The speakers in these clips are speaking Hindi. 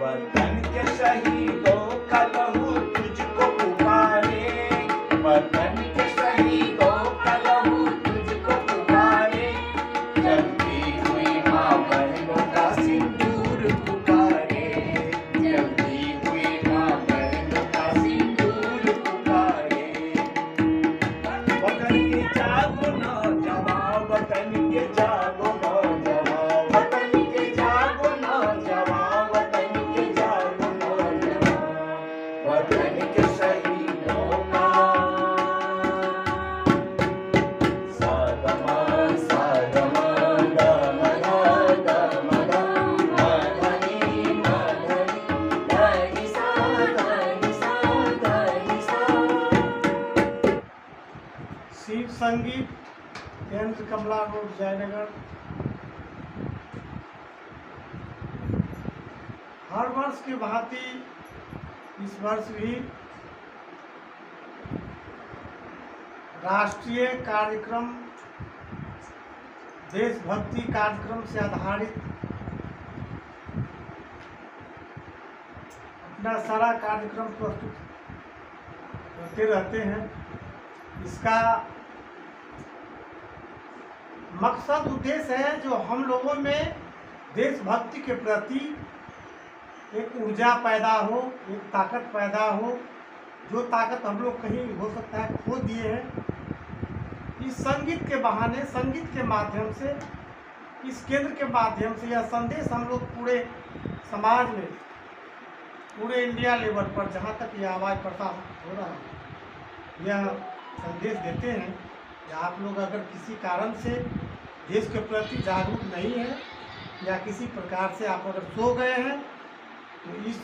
वतन के शहीदों का लहू तुझको पुकारे, वतन के शहीदों का लहू तुझको पुकारे, जलती हुई माँ बहनों का सिंदूर पुकारे, जलती हुई माँ बहनों का सिंदूर पुकारे। वतन के जागो नौजवान, वतन के जागो नौजवान, वतन के जागो नौजवान, वतन के जागो नौजवान, वतन के शहीदों का सागमा सागमा गमगा गमगा मधनी मधनी धनी सा धनी सा धनी सा। शिव संगीत केंद्र कमला रोड जयनगर हर वर्ष की भांति इस वर्ष भी राष्ट्रीय कार्यक्रम देशभक्ति कार्यक्रम से आधारित अपना सारा कार्यक्रम प्रस्तुत करते रहते हैं। इसका मकसद उद्देश्य है जो हम लोगों में देशभक्ति के प्रति एक ऊर्जा पैदा हो, एक ताकत पैदा हो, जो ताकत हम लोग कहीं हो सकता है खो दिए हैं। इस संगीत के बहाने, संगीत के माध्यम से, इस केंद्र के माध्यम से यह संदेश हम लोग पूरे समाज में, पूरे इंडिया लेवल पर जहाँ तक यह आवाज़ प्रसारित हो रहा है, यह संदेश देते हैं कि आप लोग अगर किसी कारण से देश के प्रति जागरूक नहीं हैं या किसी प्रकार से आप अगर सो गए हैं, तो इस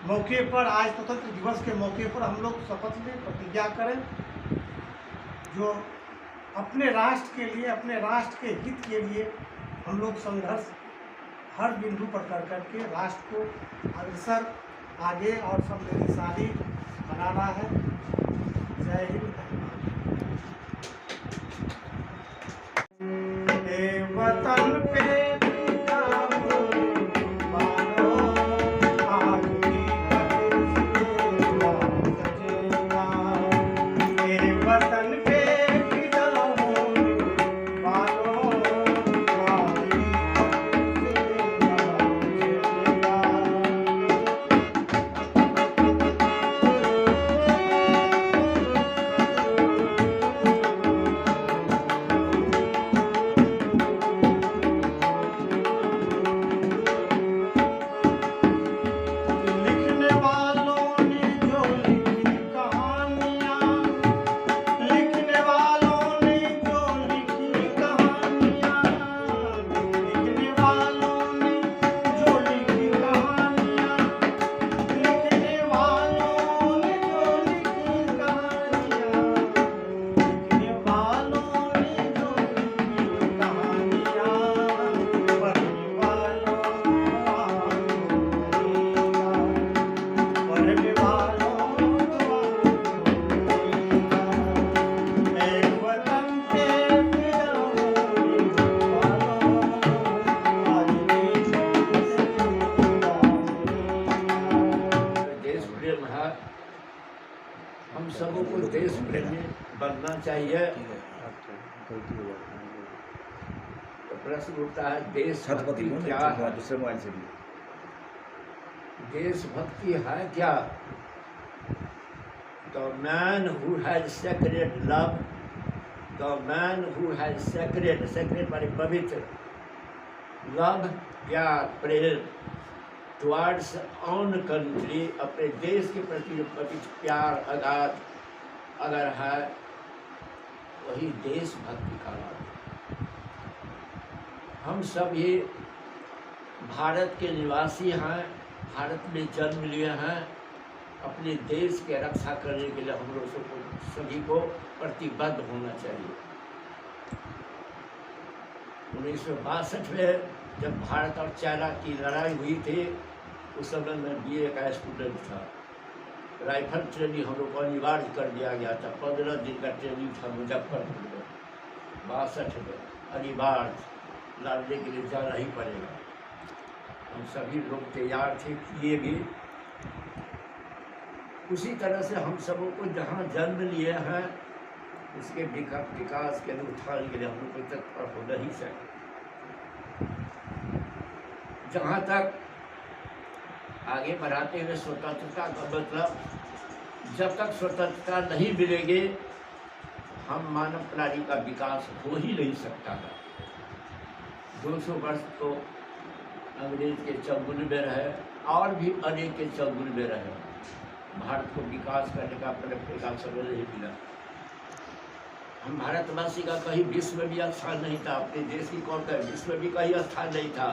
मौके पर, आज स्वतंत्र दिवस के मौके पर हम लोग शपथ लें, प्रतिज्ञा करें, जो अपने राष्ट्र के लिए, अपने राष्ट्र के हित के लिए हम लोग संघर्ष हर बिंदु पर कर करके राष्ट्र को अग्रसर, आगे और समृद्धिशाली बनाना है। जय हिंद। वतन पे हम सबों को देश प्रेमी बनना चाहिए। तो प्रश्न उठता है देशभक्ति क्या है? दूसरे मोबाइल से भी देशभक्ति है क्या? The man who has sacred love, the man who has sacred माने पवित्र, love या प्रेम towards own country, अपने देश के प्रति जो पवित्र प्यार अगाध अगर है, वही देशभक्ति का नाम है। हम सब ये भारत के निवासी हैं, भारत में जन्म लिए हैं, अपने देश के रक्षा करने के लिए हम लोग सबको, सभी को प्रतिबद्ध होना चाहिए। 1962 में जब भारत और चाइना की लड़ाई हुई थी, उस समय मैं BA का स्टूडेंट था। राइफल ट्रेनिंग हम लोग को अनिवार्य कर दिया गया था। 15 दिन का ट्रेनिंग था मुजफ्फरपुर में। 62 में अनिवार्य लड़ने के लिए जाना ही पड़ेगा। हम सभी लोग तैयार थे, किए भी। उसी तरह से हम सबों को जहाँ जन्म लिए हैं उसके विकास के लिए, उत्थान के लिए हम लोग को तत्पर होना ही चाहिए। जहाँ तक आगे बढ़ाते हुए स्वतंत्रता का मतलब, जब तक स्वतंत्रता नहीं मिलेगी हम मानव प्राणी का विकास हो ही नहीं सकता था। 200 वर्ष तो अंग्रेज के चंगुल में रहे और भी अनेक के चंगुल में रहे, भारत को विकास करने का पलटने का समय नहीं मिला। हम भारतवासी का कहीं विश्व में भी स्थान नहीं था, अपने देश की कौन का विश्व में भी कहीं स्थान नहीं था।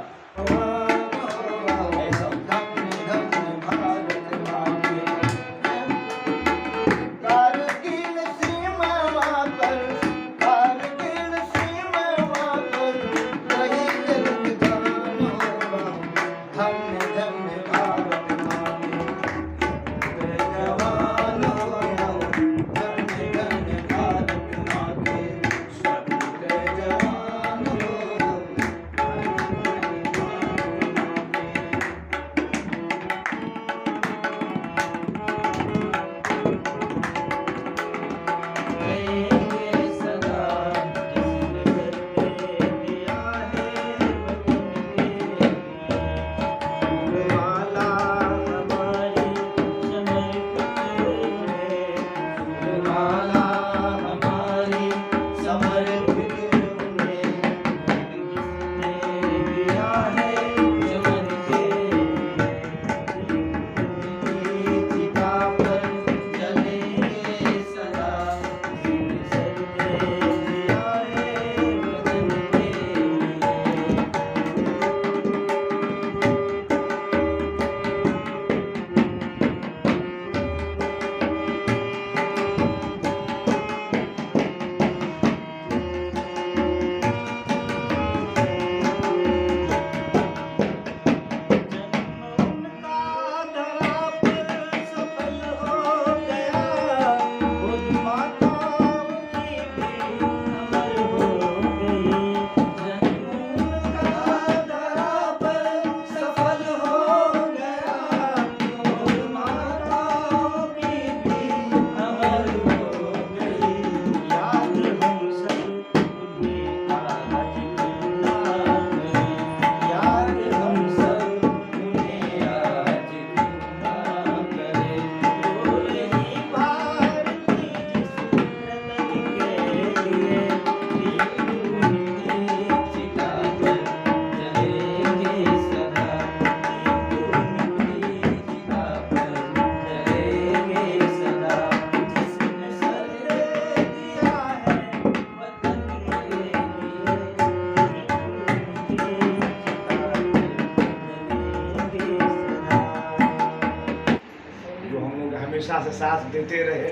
हमेशा से साथ देते रहे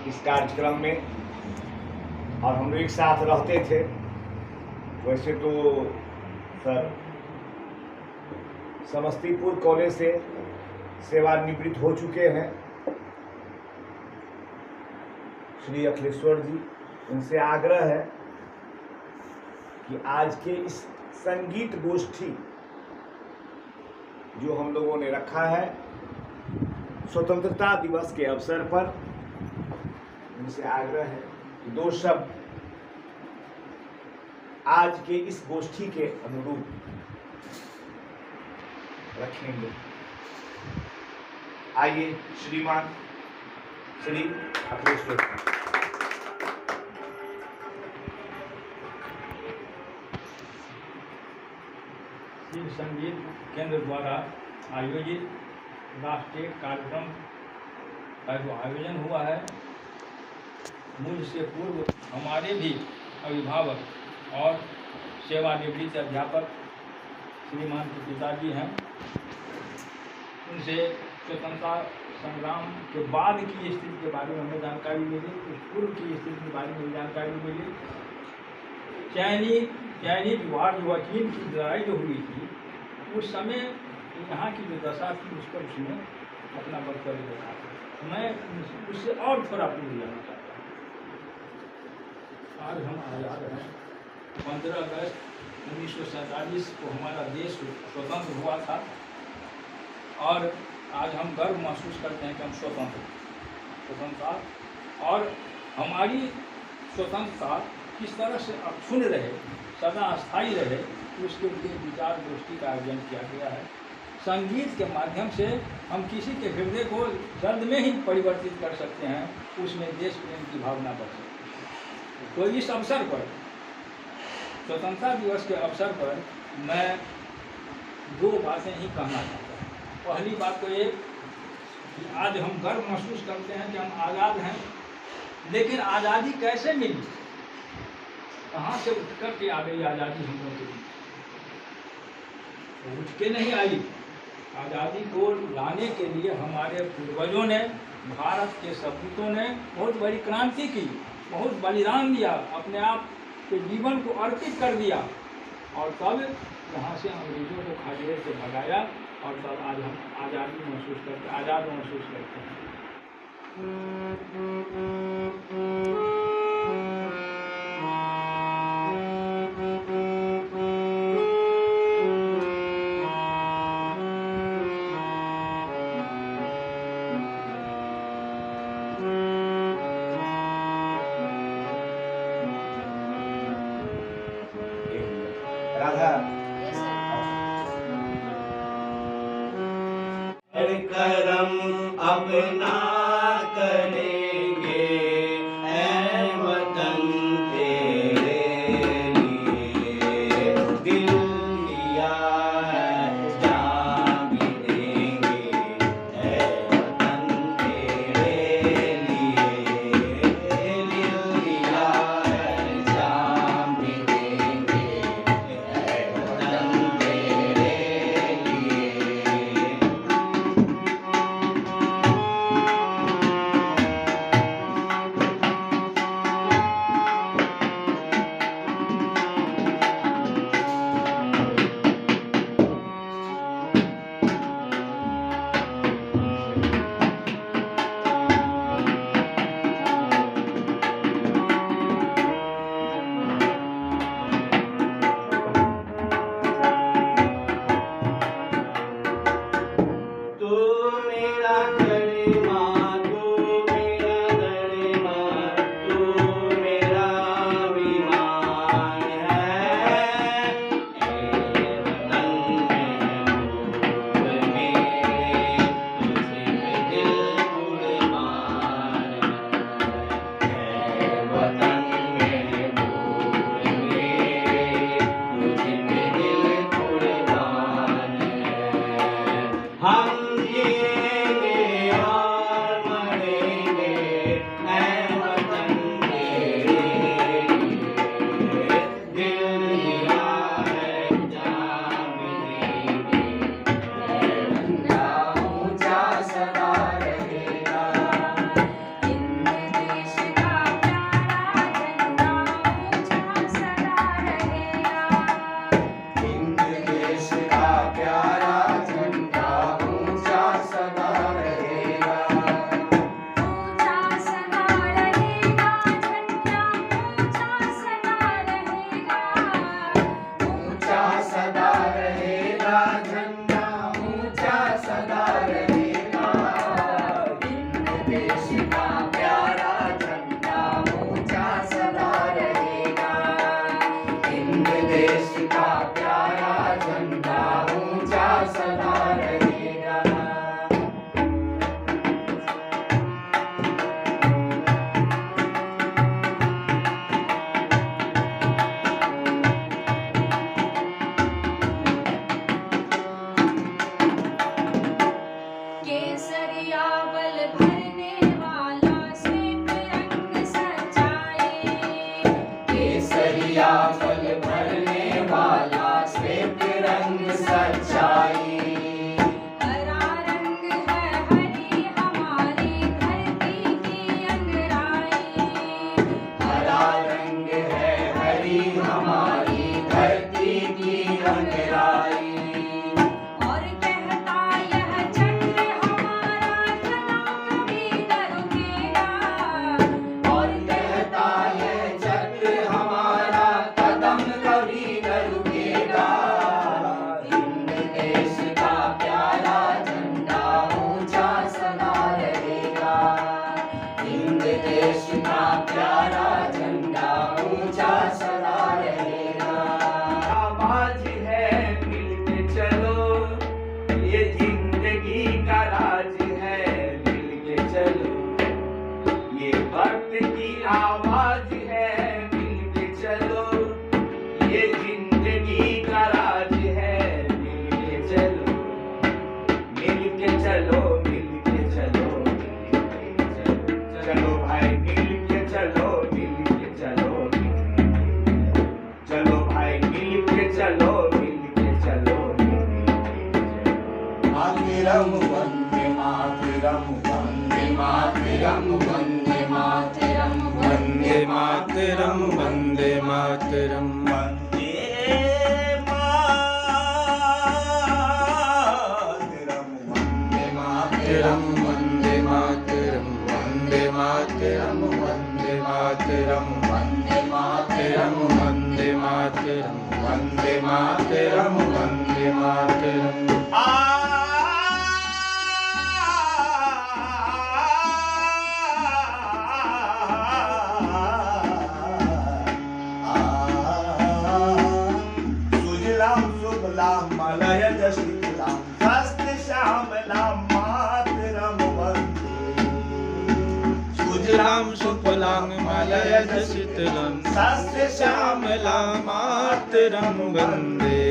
इस कार्यक्रम में, और हम लोग एक साथ रहते थे। वैसे तो सर समस्तीपुर कॉलेज से सेवानिवृत्त हो चुके हैं श्री अखिलेश्वर जी। उनसे आग्रह है कि आज के इस संगीत गोष्ठी जो हम लोगों ने रखा है स्वतंत्रता दिवस के अवसर पर, उनसे आग्रह है कि 2 शब्द आज के इस गोष्ठी के अनुरूप रखेंगे। आइए श्रीमान श्री अखिलेश्वर शिव संगीत केंद्र द्वारा आयोजित राष्ट्रीय कार्यक्रम का जो आयोजन हुआ है, मुझसे पूर्व हमारे भी अभिभावक और सेवानिवृत्त अध्यापक श्रीमान के पिताजी हैं, उनसे स्वतंत्रता संग्राम के बाद की स्थिति के बारे में हमें जानकारी मिली, उस पूर्व की स्थिति के बारे में जानकारी मिली। चैनी विवाह जो वकील की लड़ाई जो हुई थी, उस समय यहाँ की जो दशा थी उस पर उसने अपना वक्तव्य रखा था। मैं उससे और थोड़ा पूर्व जाना चाहता हूँ। आज हम आज़ाद हैं, 15 अगस्त 1947 को हमारा देश स्वतंत्र हुआ था और आज हम गर्व महसूस करते हैं कि हम स्वतंत्रता और हमारी स्वतंत्रता किस तरह से अक्षुण्ण रहे, सदा स्थायी रहे, उसके लिए विचार गोष्ठी का आयोजन किया गया है। संगीत के माध्यम से हम किसी के हृदय को दर्द में ही परिवर्तित कर सकते हैं, उसमें देश प्रेम की भावना बढ़ सकती है। तो इस अवसर पर, स्वतंत्रता दिवस के अवसर पर मैं दो बातें ही कहना चाहता हूँ। पहली बात तो ये कि आज हम गर्व महसूस करते हैं कि हम आज़ाद हैं, लेकिन आज़ादी कैसे मिली, कहाँ से उठ कर के आ गई आज़ादी हम लोगों के बीच? उठ के नहीं आई। आज़ादी को लाने के लिए हमारे पूर्वजों ने, भारत के सपूतों ने बहुत बड़ी क्रांति की, बहुत बलिदान दिया, अपने आप के जीवन को अर्पित कर दिया और तब यहाँ से अंग्रेजों को खदेड़ से भगाया और तब आज हम आज़ादी महसूस करते, आज़ाद महसूस करते हैं। राधा करम अपना करेंगे ऐ वतन तेरे लिए, दिल दिया है जान भी देंगे ऐ वतन तेरे लिए, दिल दिया है जान भी देंगे ऐ वतन तेरे लिए। और कहता है चक्र हमारा कदम कभी न रुके। मातरम वंदे मातरम वंदे मातरम वंदे मातरम वन्दे मातरं वन्दे मातरं वंदे मातरम वंदे मातरम वन्दे मातरं वन्दे मातरं वन्दे मातरं वन्दे मातरं वन्दे मातरं वन्दे मातरं वन्दे मातरं सुजलाम सुफलाम मलयज शीतलाम स्वास्थ्य श्यामलाम मातरम वंदे सुजलां सुफलां मलयज शीतलं स्वास्थ्य श्यामलां मातरं वन्दे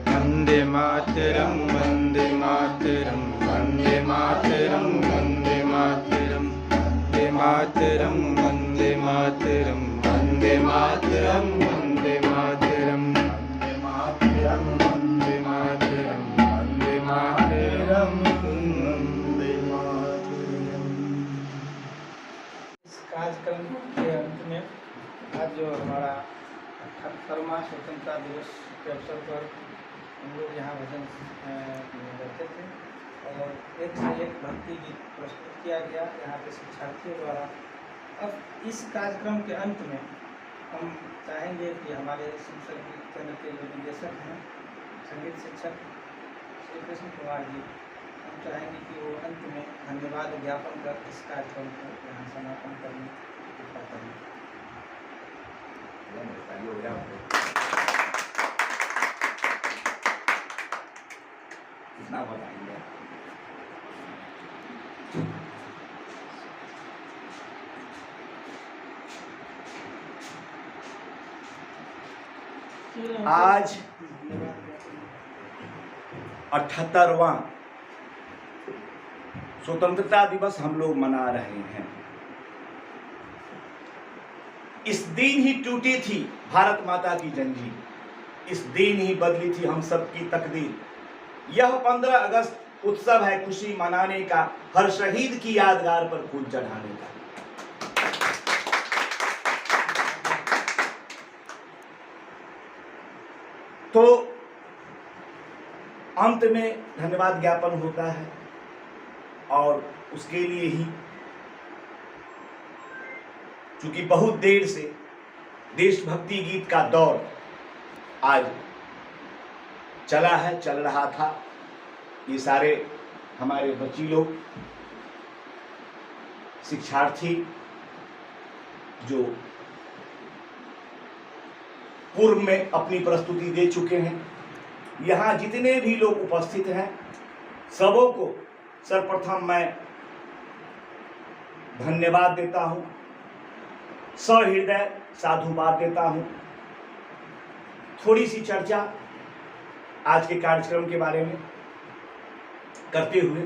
वन्दे मातरं वन्दे मातरं वन्दे मातरं वन्दे मातरं वन्दे मातरं वन्दे मातरं वन्दे मातरं वन्दे मातरं वन्दे मातरं वन्दे मातरं वन्दे मातरं वन्दे मातरं। इस कार्यक्रम के अंत में आज जो हमारा 78वां स्वतंत्रता दिवस के अवसर पर हम लोग यहाँ भजन करते थे और एक से एक भक्ति गीत प्रस्तुत किया गया यहाँ के शिक्षार्थियों द्वारा। अब इस कार्यक्रम के अंत में हम चाहेंगे कि हमारे शिव संगीत केंद्र के जो निदेशक हैं, संगीत शिक्षक श्री कृष्ण कुमार जी, हम चाहेंगे कि वो अंत में धन्यवाद ज्ञापन कर इस कार्यक्रम को यहाँ समापन करने की कृपा करें। कितना बताएंगे? आज 78वां स्वतंत्रता दिवस हम लोग मना रहे हैं। इस दिन ही टूटी थी भारत माता की जंजीर, इस दिन ही बदली थी हम सब की तकदीर। यह 15 अगस्त उत्सव है खुशी मनाने का, हर शहीद की यादगार पर फूल चढ़ाने का। तो अंत में धन्यवाद ज्ञापन होता है और उसके लिए ही चूंकि बहुत देर से देशभक्ति गीत का दौर आज चला है, चल रहा था। ये सारे हमारे बच्ची लोग, शिक्षार्थी जो पूर्व में अपनी प्रस्तुति दे चुके हैं, यहाँ जितने भी लोग उपस्थित हैं सबों को सर्वप्रथम मैं धन्यवाद देता हूँ, सहृदय साधुवाद देता हूँ। थोड़ी सी चर्चा आज के कार्यक्रम के बारे में करते हुए,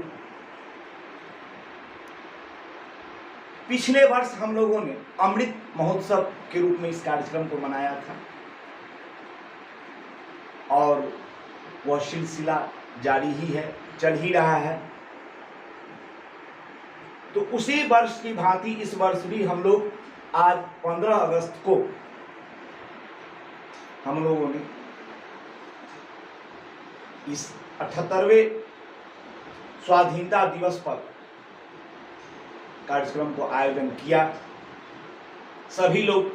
पिछले वर्ष हम लोगों ने अमृत महोत्सव के रूप में इस कार्यक्रम को मनाया था और वह सिलसिला जारी ही है, चल ही रहा है। तो उसी वर्ष की भांति इस वर्ष भी हम लोग आज 15 अगस्त को हम लोगों ने इस 78वें स्वाधीनता दिवस पर कार्यक्रम को आयोजन किया। सभी लोग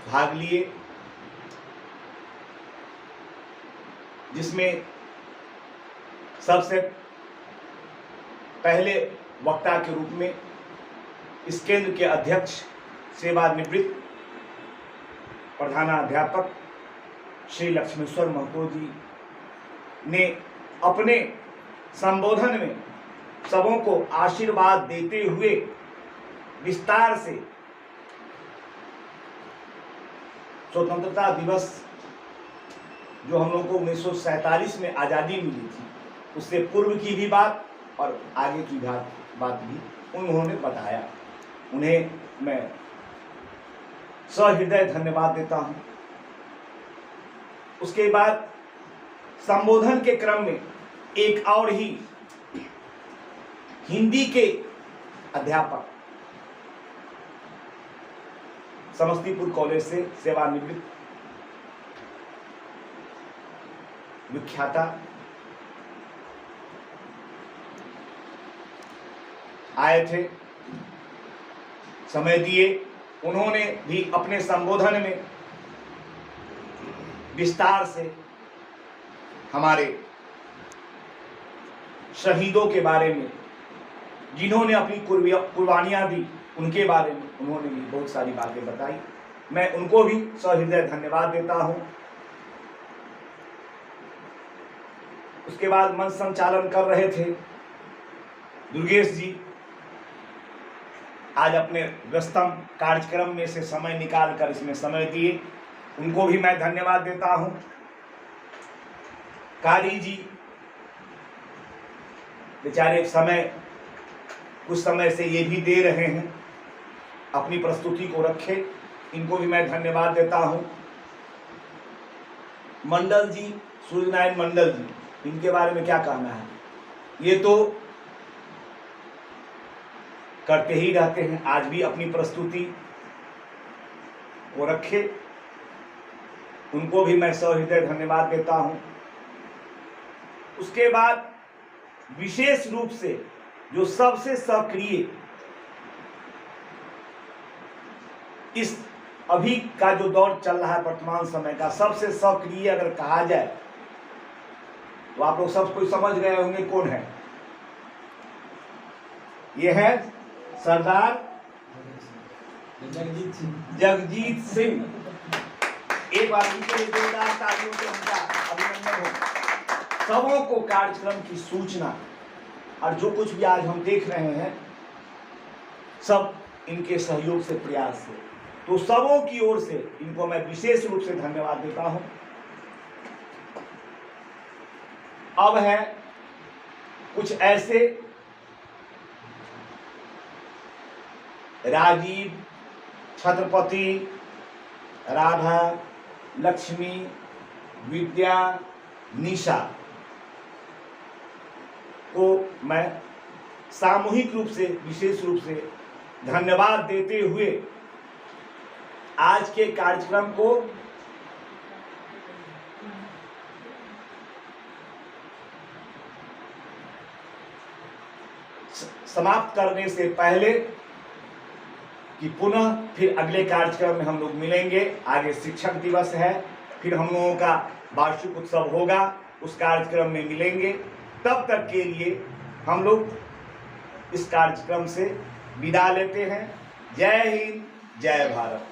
भाग लिए, जिसमें सबसे पहले वक्ता के रूप में इस केंद्र के अध्यक्ष सेवानिवृत्त प्रधानाध्यापक श्री लक्ष्मेश्वर महतो जी ने अपने संबोधन में सबों को आशीर्वाद देते हुए विस्तार से स्वतंत्रता दिवस जो हम लोग को 1947 में आज़ादी मिली थी, उससे पूर्व की भी बात और आगे की बात भी उन्होंने बताया। उन्हें मैं सहृदय धन्यवाद देता हूँ। उसके बाद संबोधन के क्रम में एक और ही हिंदी के अध्यापक समस्तीपुर कॉलेज से सेवानिवृत्त विख्याता आए थे, समय दिए। उन्होंने भी अपने संबोधन में विस्तार से हमारे शहीदों के बारे में, जिन्होंने अपनी कुर्बानियां दी, उनके बारे में उन्होंने भी बहुत सारी बातें बताई। मैं उनको भी सहृदय धन्यवाद देता हूं। उसके बाद मंच संचालन कर रहे थे दुर्गेश जी, आज अपने व्यस्तम कार्यक्रम में से समय निकालकर इसमें समय दिए, उनको भी मैं धन्यवाद देता हूं। कारी जी बेचारे कुछ समय से ये भी दे रहे हैं, अपनी प्रस्तुति को रखे, इनको भी मैं धन्यवाद देता हूं। मंडल जी, सूर्यनारायण मंडल जी, इनके बारे में क्या कहना है, ये तो करते ही रहते हैं, आज भी अपनी प्रस्तुति को रखे, उनको भी मैं सहृदय धन्यवाद देता हूं। उसके बाद विशेष रूप से जो सबसे सक्रिय इस अभी का जो दौर चल रहा है, वर्तमान समय का सबसे सक्रिय अगर कहा जाए तो आप लोग सब कोई समझ गए होंगे कौन है। ये है सरदार जगजीत सिंह। एक बार उनके लिए जोरदार तालियों से उनका अभिनंदन हो। सबों को कार्यक्रम की सूचना और जो कुछ भी आज हम देख रहे हैं, सब इनके सहयोग से, प्रयास से, तो सबों की ओर से इनको मैं विशेष रूप से धन्यवाद देता हूं। अब है कुछ ऐसे राजीव, छत्रपति, राधा, लक्ष्मी, विद्या, निशा को मैं सामूहिक रूप से, विशेष रूप से धन्यवाद देते हुए आज के कार्यक्रम को समाप्त करने से पहले कि पुनः फिर अगले कार्यक्रम में हम लोग मिलेंगे। आगे शिक्षक दिवस है, फिर हम लोगों का वार्षिक उत्सव होगा, उस कार्यक्रम में मिलेंगे। तब तक के लिए हम लोग इस कार्यक्रम से विदा लेते हैं। जय हिंद, जय भारत।